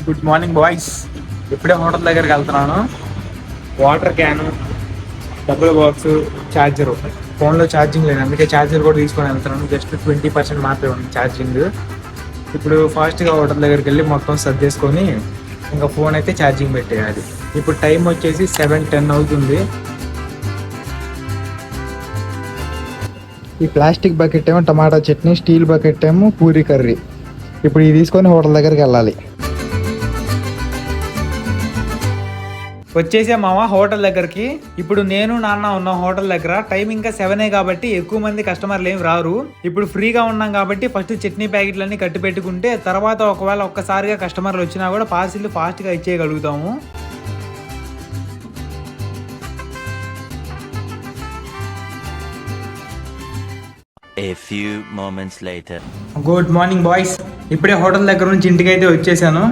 Good morning boys. ఇప్పుడే hotel దగ్గరికి వెళ్తున్నాను. వాటర్ క్యాను, డబ్బుల బాక్స్, ఛార్జరు. ఫోన్లో ఛార్జింగ్ లేదు, అందుకే ఛార్జర్ కూడా తీసుకొని వెళ్తున్నాను. జస్ట్ 20% మాత్రమే ఉంది ఛార్జింగ్. ఇప్పుడు ఫాస్ట్గా హోటల్ దగ్గరికి వెళ్ళి మొత్తం సర్దేసుకొని ఇంకా ఫోన్ అయితే ఛార్జింగ్ పెట్టేయాలి. ఇప్పుడు టైం వచ్చేసి 7:10 అవుతుంది. ఈ ప్లాస్టిక్ బకెట్ ఏమో టమాటా చట్నీ, స్టీల్ బకెట్ ఏమో పూరీ కర్రీ. ఇప్పుడు ఇది తీసుకొని హోటల్ దగ్గరికి వెళ్ళాలి. వచ్చేసా మామ హోటల్ దగ్గరికి. ఇప్పుడు నేను నాన్న ఉన్న హోటల్ దగ్గర. టైం ఇంకా 7 కాబట్టి ఎక్కువ మంది కస్టమర్లు ఏమి రారు. ఇప్పుడు ఫ్రీగా ఉన్నాం కాబట్టి ఫస్ట్ చట్నీ ప్యాకెట్లన్నీ కట్టి పెట్టుకుంటే తర్వాత ఒకవేళ ఒక్కసారిగా కస్టమర్లు వచ్చినా కూడా పార్సిల్ ఫాస్ట్గా ఇచ్చేయగలుగుతాము. A few moments later. Good morning boys. ఇప్పుడే హోటల్ దగ్గర నుంచి ఇంటికి అయితే వచ్చేసాను.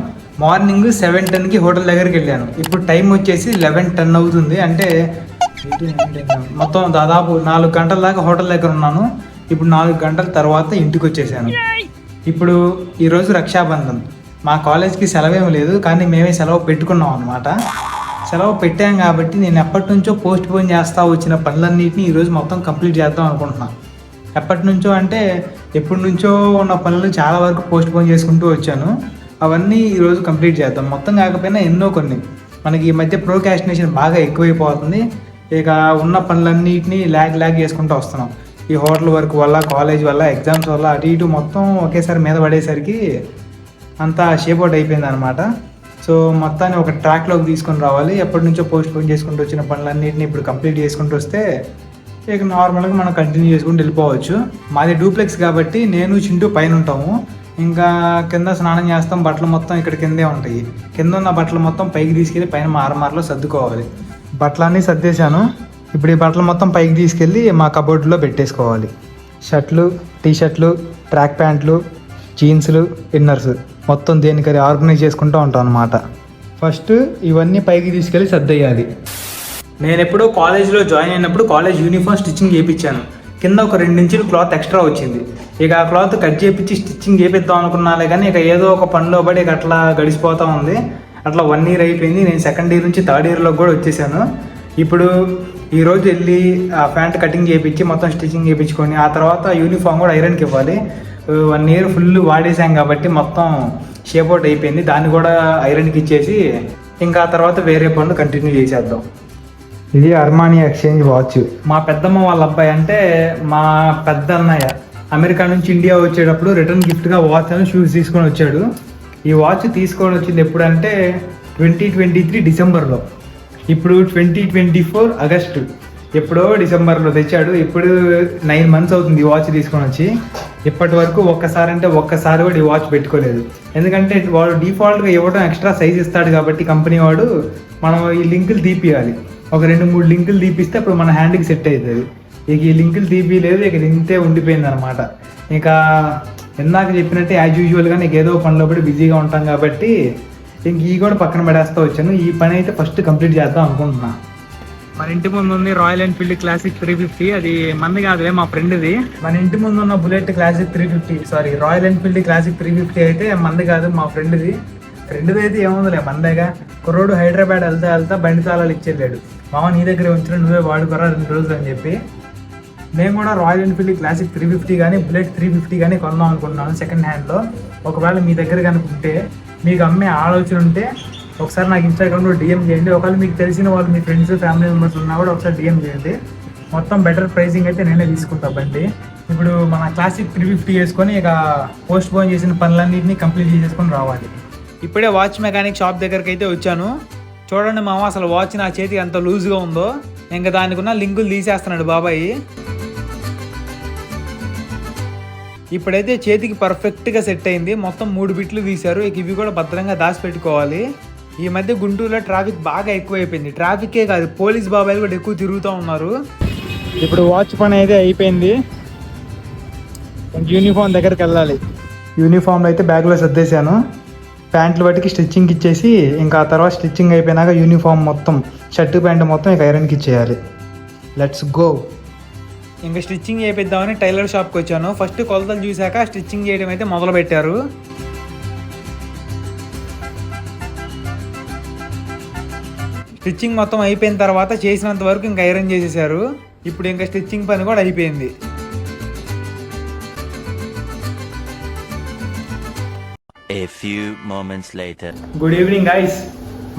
మార్నింగ్ 7:10కి హోటల్ దగ్గరికి వెళ్ళాను. ఇప్పుడు టైం వచ్చేసి 11:10 అవుతుంది. అంటే మొత్తం దాదాపు 4 గంటల దాకా హోటల్ దగ్గర ఉన్నాను. ఇప్పుడు 4 గంటల తర్వాత ఇంటికి వచ్చేసాను. ఇప్పుడు ఈరోజు రక్షాబంధన్. మా కాలేజ్కి సెలవేం లేదు, కానీ మేమే సెలవు పెట్టుకున్నాం అనమాట. సెలవు పెట్టాం కాబట్టి నేను ఎప్పటి నుంచో పోస్ట్ పోన్ చేస్తూ వచ్చిన పనులన్నింటినీ ఈరోజు మొత్తం కంప్లీట్ చేద్దాం అనుకుంటున్నాను. ఎప్పటి నుంచో అంటే ఎప్పటి నుంచో ఉన్న పనులు చాలా వరకు పోస్ట్ పోన్ చేసుకుంటూ వచ్చాను. అవన్నీ ఈరోజు కంప్లీట్ చేద్దాం. మొత్తం కాకపోయినా ఎన్నో కొన్ని. మనకి ఈ మధ్య ప్రోకాస్టినేషన్ బాగా ఎక్కువైపోతుంది. ఇక ఉన్న పనులన్నింటినీ ల్యాగ్ చేసుకుంటూ వస్తున్నాం. ఈ హోటల్ వర్క్ వల్ల, కాలేజ్ వల్ల, ఎగ్జామ్స్ వల్ల అటు ఇటు మొత్తం ఒకేసారి మీద పడేసరికి అంతా షేప్అవుట్ అయిపోయింది అనమాట. సో మొత్తాన్ని ఒక ట్రాక్లోకి తీసుకొని రావాలి. ఎప్పటి నుంచో పోస్ట్ పోన్ చేసుకుంటూ వచ్చిన పనులన్నింటినీ ఇప్పుడు కంప్లీట్ చేసుకుంటూ వస్తే ఇక నార్మల్గా మనం కంటిన్యూ చేసుకుంటూ వెళ్ళిపోవచ్చు. మాది డూప్లెక్స్ కాబట్టి నేను చింటూ పైన ఉంటాము. ఇంకా కింద స్నానం చేస్తాం. బట్టలు మొత్తం ఇక్కడ కిందే ఉంటాయి. కింద ఉన్న బట్టలు మొత్తం పైకి తీసుకెళ్ళి పైన మారమారలో సర్దుకోవాలి. బట్టలన్నీ సర్దేశాను. ఇప్పుడు ఈ బట్టలు మొత్తం పైకి తీసుకెళ్ళి మా కబోర్డ్లో పెట్టేసుకోవాలి. షర్ట్లు, టీషర్ట్లు, ట్రాక్ ప్యాంట్లు, జీన్స్లు, ఇన్నర్స్ మొత్తం దేనికది ఆర్గనైజ్ చేసుకుంటూ ఉంటాం అన్నమాట. ఫస్ట్ ఇవన్నీ పైకి తీసుకెళ్ళి సర్దేయాలి. నేను ఎప్పుడో కాలేజ్లో జాయిన్ అయినప్పుడు కాలేజ్ యూనిఫామ్ స్టిచ్చింగ్ చేయించాను. కింద ఒక 2 ఇంచులు క్లాత్ ఎక్స్ట్రా వచ్చింది. ఇక ఆ క్లాత్ కట్ చేయించి స్టిచ్చింగ్ చేపిద్దాం అనుకున్నాలే, కానీ ఇక ఏదో ఒక పనిలో పడి ఇక అట్లా గడిచిపోతూ ఉంది. అట్లా 1 ఇయర్ అయిపోయింది. నేను సెకండ్ ఇయర్ నుంచి థర్డ్ ఇయర్లోకి కూడా వచ్చేసాను. ఇప్పుడు ఈరోజు వెళ్ళి ఆ ప్యాంట్ కటింగ్ చేయించి మొత్తం స్టిచ్చింగ్ చేయించుకొని ఆ తర్వాత యూనిఫామ్ కూడా ఐరన్కి ఇవ్వాలి. 1 ఇయర్ ఫుల్ వాడేసాం కాబట్టి మొత్తం షేప్అవుట్ అయిపోయింది. దాన్ని కూడా ఐరన్కి ఇచ్చేసి ఇంకా ఆ తర్వాత వేరే పనులు కంటిన్యూ చేసేద్దాం. ఇది అర్మానీ ఎక్స్చేంజ్ వాచ్. మా పెద్దమ్మ వాళ్ళ అబ్బాయి అంటే మా పెద్ద అన్నయ్య అమెరికా నుంచి ఇండియా వచ్చేటప్పుడు రిటర్న్ గిఫ్ట్గా వాచ్ అని షూస్ తీసుకొని వచ్చాడు. ఈ వాచ్ తీసుకొని వచ్చింది ఎప్పుడంటే 2023 డిసెంబర్లో. ఇప్పుడు 2024 ఆగస్టు. ఎప్పుడో డిసెంబర్లో తెచ్చాడు. ఇప్పుడు 9 మంత్స్ అవుతుంది ఈ వాచ్ తీసుకొని వచ్చి. ఇప్పటి వరకు ఒక్కసారి కూడా ఈ వాచ్ పెట్టుకోలేదు. ఎందుకంటే వాడు డిఫాల్ట్గా ఇవ్వడం ఎక్స్ట్రా సైజ్ ఇస్తాడు కాబట్టి కంపెనీ వాడు, మనం ఈ లింకులు తీపియాలి. ఒక 2-3 లింకులు తీపిస్తే అప్పుడు మన హ్యాండ్కి సెట్ అవుతుంది. ఇక ఈ లింకులు తీపిలేదు, ఇక ఇంతే ఉండిపోయింది అనమాట. ఇక ఇందాక చెప్పినట్టే యాజ్ యూజువల్గా నీకు ఏదో పనిలో పడి బిజీగా ఉంటాం కాబట్టి ఇంక ఈ కూడా పక్కన పడేస్తూ వచ్చాను. ఈ పని అయితే ఫస్ట్ కంప్లీట్ చేద్దాం అనుకుంటున్నా. మన ఇంటి ముందు ఉంది రాయల్ ఎన్ఫీల్డ్ క్లాసిక్ 350. అది మంది కాదులే, మా ఫ్రెండ్ది. మన ఇంటి ముందు ఉన్న bullet classic 350, royal Enfield classic 350 అయితే మంది కాదు, మా ఫ్రెండ్ది. ఫ్రెండ్ది అయితే ఏముందిలే, మందేగా. కుర్రోడు హైదరాబాద్ వెళ్తా బండి తాళాలు ఇచ్చేళ్ళాడు. మామ నీ దగ్గర ఉంచిన నువ్వే వాడుకోరా 2 రోజులు అని చెప్పి. నేను కూడా రాయల్ ఎన్ఫీల్డ్ క్లాసిక్ 350 కానీ బుల్లెట్ 350 కానీ కొందాం అనుకుంటున్నాను సెకండ్ హ్యాండ్లో. ఒకవేళ మీ దగ్గర కనుకుంటే, మీకు అమ్మే ఆలోచన ఉంటే ఒకసారి నాకు ఇన్స్టాగ్రామ్లో డిఎం చేయండి. ఒకవేళ మీకు తెలిసిన వాళ్ళు, మీ ఫ్రెండ్స్, ఫ్యామిలీ మెంబర్స్ ఉన్నా కూడా ఒకసారి డిఎం చేయండి. మొత్తం బెటర్ ప్రైసింగ్ అయితే నేనే తీసుకుంటా బండి. ఇప్పుడు మన క్లాసిక్ 350 వేసుకొని ఇక పోస్ట్ పోన్ చేసిన పనులన్నింటినీ కంప్లీట్ చేసేసుకొని రావాలి. ఇప్పుడే వాచ్ మెకానిక్ షాప్ దగ్గరికి అయితే వచ్చాను. చూడండి మామ, అసలు వాచ్ నా చేతికి ఎంత లూజ్గా ఉందో. ఇంకా దానికి ఉన్న లింకులు తీసేస్తున్నాడు బాబాయ్. ఇప్పుడైతే చేతికి పర్ఫెక్ట్గా సెట్ అయింది. మొత్తం 3 బిట్లు తీశారు. ఇక ఇవి కూడా భద్రంగా దాచిపెట్టుకోవాలి. ఈ మధ్య గుంటూరులో ట్రాఫిక్ బాగా ఎక్కువైపోయింది. ట్రాఫికే కాదు, పోలీస్ బాబాయిలు కూడా ఎక్కువ తిరుగుతూ ఉన్నారు. ఇప్పుడు వాచ్ పని అయితే అయిపోయింది. యూనిఫామ్ దగ్గరికి వెళ్ళాలి. యూనిఫామ్లో అయితే బ్యాగ్లో సర్దేశాను. ప్యాంట్లు బట్టికి స్టిచ్చింగ్ ఇచ్చేసి ఇంకా ఆ తర్వాత స్టిచ్చింగ్ అయిపోయినాక యూనిఫామ్ మొత్తం, షర్టు ప్యాంటు మొత్తం ఇక ఐరన్కి ఇచ్చేయాలి. Let's go. ఇంకా స్టిచ్చింగ్ చేపిద్దామని టైలర్ షాప్కి వచ్చాను. ఫస్ట్ కొలతలు చూశాక స్టిచ్చింగ్ చేయడం అయితే మొదలు పెట్టారు. స్టిచ్చింగ్ మొత్తం అయిపోయిన తర్వాత చేసినంత వరకు ఇంకా ఐరన్ చేసేసారు. ఇప్పుడు ఇంకా స్టిచ్చింగ్ పని కూడా అయిపోయింది. A few moments later. Good evening guys.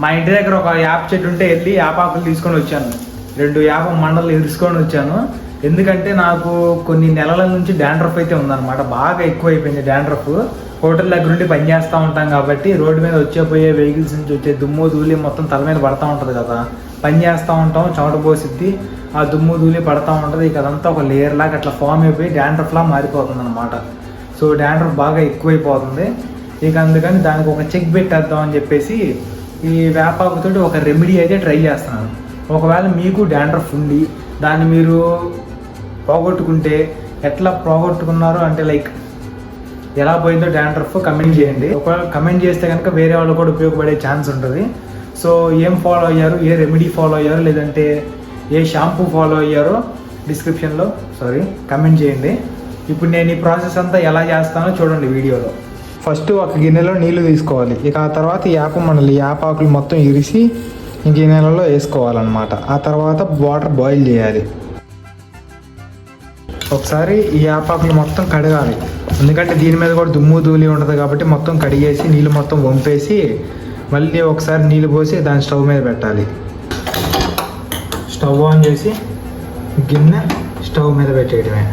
మా ఇంటి దగ్గర ఒక యాప చెట్టు ఉంటే వెళ్ళి యాపాకులు తీసుకొని వచ్చాను. 2 యాప మండలు ఇరుసుకొని వచ్చాను. ఎందుకంటే నాకు కొన్ని నెలల నుంచి డాండ్రఫ్ అయితే ఉందన్నమాట. బాగా ఎక్కువ అయిపోయింది డాండ్రఫ్. హోటల్ దగ్గర నుండి పని చేస్తూ ఉంటాం కాబట్టి రోడ్డు మీద వచ్చే వెహికల్స్ నుంచి వచ్చే దుమ్ము ధూళి మొత్తం తల మీద పడతా ఉంటుంది కదా. పని చేస్తూ ఉంటాం, చెమట పోసిద్ది, ఆ దుమ్ము ధూళి పడతా ఉంటుంది. ఇక అదంతా ఒక లేయర్ లాగా అట్లా ఫామ్ అయిపోయి డాండ్రఫ్లా మారిపోతుంది అనమాట. సో డాండ్రఫ్ బాగా ఎక్కువైపోతుంది. ఇక అందుకని దానికి ఒక చెక్ పెట్టేద్దాం అని చెప్పేసి ఈ వేపాకుతోటి ఒక రెమెడీ అయితే ట్రై చేస్తున్నాను. ఒకవేళ మీకు డాండ్రఫ్ ఉండి దాన్ని మీరు పోగొట్టుకుంటే ఎట్లా పోగొట్టుకున్నారో అంటే లైక్ ఎలా పోయిందో డాండ్రఫ్ కమెంట్ చేయండి. ఒకవేళ కమెంట్ చేస్తే కనుక వేరే వాళ్ళు కూడా ఉపయోగపడే ఛాన్స్ ఉంటుంది. సో ఏం ఫాలో అయ్యారు, ఏ రెమెడీ ఫాలో అయ్యారు, లేదంటే ఏ షాంపూ ఫాలో అయ్యారో డిస్క్రిప్షన్లో కమెంట్ చేయండి. ఇప్పుడు నేను ఈ ప్రాసెస్ అంతా ఎలా చేస్తానో చూడండి వీడియోలో. ఫస్ట్ ఒక గిన్నెలో నీళ్లు తీసుకోవాలి. ఇక ఆ తర్వాత యాపాకులు మొత్తం ఇరిసి ఈ గిన్నెలలో వేసుకోవాలన్నమాట. ఆ తర్వాత వాటర్ బాయిల్ చేయాలి. ఒకసారి ఈ యాపాకులు మొత్తం కడగాలి. ఎందుకంటే దీని మీద కూడా దుమ్ము ధూళి ఉంటుంది కాబట్టి మొత్తం కడిగేసి నీళ్ళు మొత్తం వంపేసి మళ్ళీ ఒకసారి నీళ్ళు పోసి దాన్ని స్టవ్ మీద పెట్టాలి. స్టవ్ ఆన్ చేసి గిన్నె స్టవ్ మీద పెట్టేయడమే.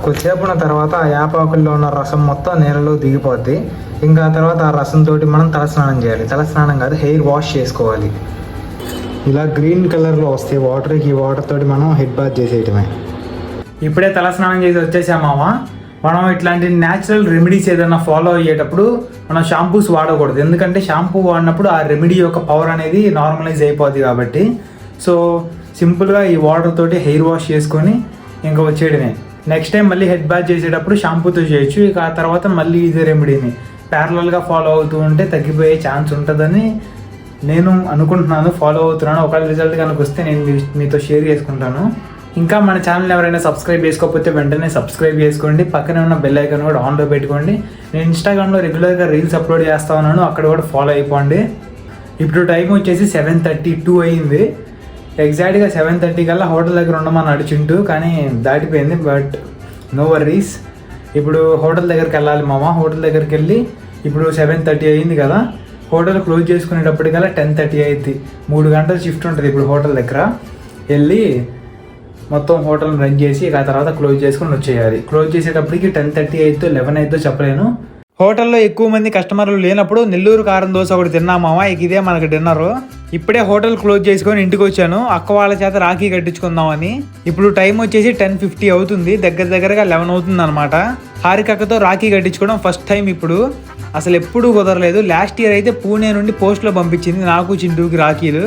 కొద్దిసేపు ఉన్న తర్వాత ఆ యాపాకుల్లో ఉన్న రసం మొత్తం నీళ్ళలో దిగిపోద్ది. ఇంకా తర్వాత ఆ రసంతో మనం తలస్నానం చేయాలి. తలస్నానం కాదు, హెయిర్ వాష్ చేసుకోవాలి. ఇలా గ్రీన్ కలర్లో వస్తాయి వాటర్కి. ఈ వాటర్ తోటి మనం హెడ్ బాత్ చేసేయటమే. ఇప్పుడే తలస్నానం చేసి వచ్చేసామామా. మనం ఇట్లాంటి న్యాచురల్ రెమెడీస్ ఏదైనా ఫాలో అయ్యేటప్పుడు మనం షాంపూస్ వాడకూడదు. ఎందుకంటే షాంపూ వాడినప్పుడు ఆ రెమెడీ యొక్క పవర్ అనేది నార్మలైజ్ అయిపోద్ది కాబట్టి. సో సింపుల్గా ఈ వాటర్ తోటి హెయిర్ వాష్ చేసుకొని ఇంకా వచ్చేయడమే. నెక్స్ట్ టైం మళ్ళీ హెడ్ బాత్ చేసేటప్పుడు షాంపూతో చేయొచ్చు. ఇక ఆ తర్వాత మళ్ళీ ఇదే రెమెడీని ప్యారలల్గా ఫాలో అవుతూ ఉంటే తగ్గిపోయే ఛాన్స్ ఉంటుందని నేను అనుకుంటున్నాను, ఫాలో అవుతున్నాను. ఒకవేళ రిజల్ట్ కనుక వస్తే నేను మీతో షేర్ చేసుకుంటాను. ఇంకా మన ఛానల్ ఎవరైనా సబ్స్క్రైబ్ చేసుకోకపోతే వెంటనే సబ్స్క్రైబ్ చేసుకోండి. పక్కనే ఉన్న బెల్ ఐకాన్ కూడా ఆన్లో పెట్టుకోండి. నేను ఇన్స్టాగ్రామ్లో రెగ్యులర్గా రీల్స్ అప్లోడ్ చేస్తా ఉన్నాను, అక్కడ కూడా ఫాలో అయిపోండి. ఇప్పుడు టైం వచ్చేసి 7:32 అయింది. ఎగ్జాక్ట్గా 7:30 కల్లా హోటల్ దగ్గర ఉండమని అడిచింటూ, కానీ దాటిపోయింది. But no worries. ఇప్పుడు హోటల్ దగ్గరికి వెళ్ళాలి మామ. హోటల్ దగ్గరికి వెళ్ళి ఇప్పుడు 7:30 అయింది కదా, హోటల్ క్లోజ్ చేసుకునేటప్పటికల్లా 10:30 అయింది. 3 గంటల షిఫ్ట్ ఉంటుంది ఇప్పుడు హోటల్ దగ్గర. వెళ్ళి మొత్తం హోటల్ రన్ చేసి ఇక ఆ తర్వాత క్లోజ్ చేసుకుని వచ్చేయాలి. క్లోజ్ చేసేటప్పటికి 10:30 అయితే 11 అయితే చెప్పలేను. హోటల్లో ఎక్కువ మంది కస్టమర్లు లేనప్పుడు నెల్లూరు కారం దోశ ఒకటి తిన్నామావా. ఇక ఇదే మనకి డిన్నర్. ఇప్పుడే హోటల్ క్లోజ్ చేసుకొని ఇంటికి వచ్చాను. అక్క వాళ్ళ చేత రాఖీ కట్టించుకుందామని. ఇప్పుడు టైం వచ్చేసి 10:50 అవుతుంది. దగ్గరగా 11 అవుతుంది అనమాట. హారికక్కతో రాఖీ కట్టించుకోవడం ఫస్ట్ టైం. ఇప్పుడు అసలు ఎప్పుడూ కుదరలేదు. లాస్ట్ ఇయర్ అయితే పూణే నుండి పోస్ట్లో పంపించింది నాకు చింటూకి రాఖీలు.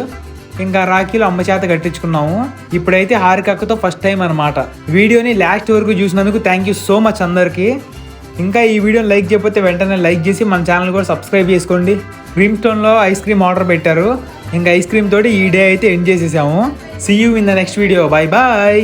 ఇంకా రాఖీలు అమ్మ చేత కట్టించుకున్నాము. ఇప్పుడైతే హారికక్కతో ఫస్ట్ టైం అనమాట. వీడియోని లాస్ట్ వరకు చూసినందుకు థ్యాంక్ యూ సో మచ్ అందరికీ. ఇంకా ఈ వీడియోని లైక్ చేయకపోతే వెంటనే లైక్ చేసి మన ఛానల్ కూడా సబ్స్క్రైబ్ చేసుకోండి. క్రీమ్ స్టోన్లో ఐస్ క్రీమ్ ఆర్డర్ పెట్టారు. ఇంకా ఐస్ క్రీమ్ తోటి ఈ డే అయితే ఎండ్ చేసేసాము. See you in the next video. Bye bye.